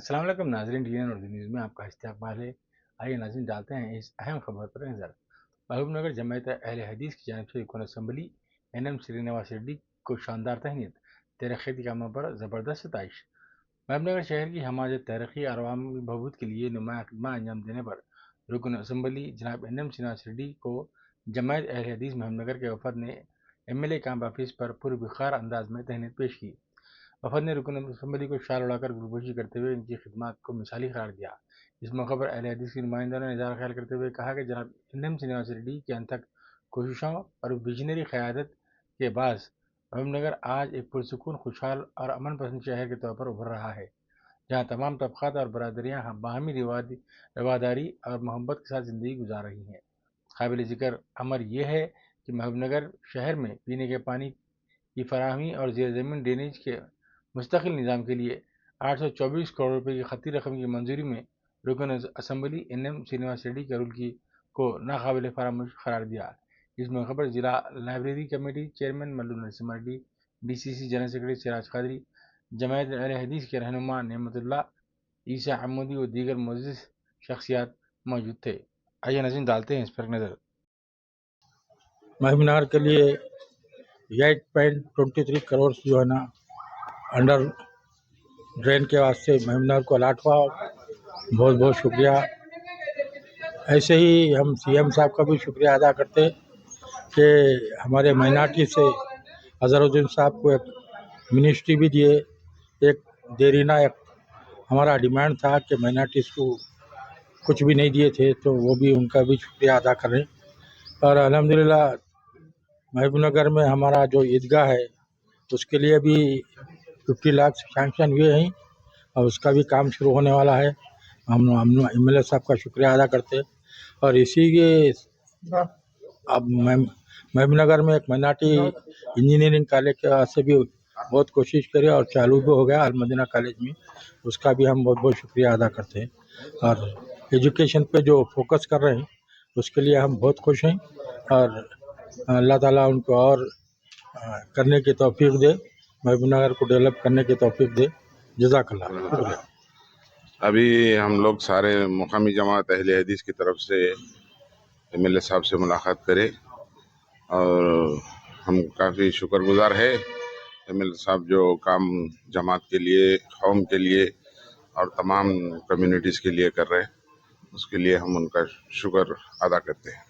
السلام علیکم ناظرین، ڈی این اردو نیوز میں آپ کا استقبال ہے۔ آئیے ناظرین ڈالتے ہیں اس اہم خبر پر نظر۔ محبوب نگر جمعیت اہل حدیث کی جانب سے رکن اسمبلی این سرینواس ریڈی کو شاندار تہنیت، ترقیاتی کاموں پر زبردست ستائش۔ محبوب نگر شہر کی ہماجت، ترقی اور عوامی بہبود کے لیے نمایاں خدمات انجام دینے پر رکن اسمبلی جناب این سرینواس ریڈی کو جمعیت اہل حدیث محبوب نگر کے وفد نے MLA کیمپ آفس پر پروبخار انداز میں تہنیت پیش کی۔ وفد نے رکن اسمبلی کو شال اڑا کر گلوبوشی کرتے ہوئے ان کی خدمات کو مثالی قرار دیا۔ اس موقع پر اہل حدیث کے نمائندوں نے اظہار خیال کرتے ہوئے کہا کہ جناب این سرینواس ریڈی کی انتھک کوششوں اور ویژنری قیادت کے باعث محبوب نگر آج ایک پرسکون، خوشحال اور امن پسند شہر کے طور پر ابھر رہا ہے، جہاں تمام طبقات اور برادریاں باہمی رواداری اور محبت کے ساتھ زندگی گزار رہی ہیں۔ قابل ذکر امر یہ ہے کہ محبوب نگر شہر میں پینے کے پانی کی فراہمی اور زیر زمین ڈرینیج کے مستقل نظام کے لیے 824 کروڑ روپے کی خطی رقم کی منظوری میں رکن اسمبلی این سرینواس ریڈی کے رول کو ناقابل فراموش قرار دیا۔ اس موقع پر ضلع لائبریری کمیٹی چیئرمین ملو نرسمہ ریڈی، DCC جنرل سیکرٹری سراج قادری، جمعیت اہل حدیث کے رہنما نعمت اللہ عیسیٰ عمودی و دیگر معزز شخصیات موجود تھے۔ آئیے ناظرین ڈالتے ہیں اس پر نظر۔ محبوب نگر کے لیے 8.23 کروڑ جو ہے نا انڈر ڈرین کے واسطے محبوب نگر کو الاٹ ہوا، بہت بہت شکریہ۔ ایسے ہی ہم CM صاحب کا بھی شکریہ ادا کرتے کہ ہمارے مائنارٹی سے اظہر الدین صاحب کو ایک منسٹری بھی دیے۔ ایک دیرینہ ایک ہمارا ڈیمانڈ تھا کہ مائنارٹیز کو کچھ بھی نہیں دیے تھے، تو وہ بھی ان کا بھی شکریہ ادا کریں۔ اور الحمدللہ محبوب نگر میں ہمارا جو عیدگاہ ہے اس کے لیے بھی 50 لاکھ سینکشن ہوئے ہیں اور اس کا بھی کام شروع ہونے والا ہے۔ ہم MLA صاحب کا شکریہ ادا کرتے، اور اسی کے اب محبوب نگر میں ایک مائنارٹی انجینئرنگ کالج کے واسطے بھی بہت کوشش کرے اور چالو بھی ہو گیا المدینہ کالج میں، اس کا بھی ہم بہت بہت شکریہ ادا کرتے ہیں۔ اور ایجوکیشن پہ جو فوکس کر رہے ہیں اس کے لیے ہم بہت خوش ہیں، اور اللہ تعالیٰ ان کو اور کرنے کی توفیق دے، محبوب نگر کو ڈیولپ کرنے کی توفیق دے۔ جزاک اللہ، شکریہ۔ ابھی ہم لوگ سارے مقامی جماعت اہل حدیث کی طرف سے MLA صاحب سے ملاقات کرے، اور ہم کافی شکر گزار ہے MLA صاحب جو کام جماعت کے لیے، قوم کے لیے اور تمام کمیونٹیز کے لیے کر رہے ہیں، اس کے لیے ہم ان کا شکر ادا کرتے ہیں۔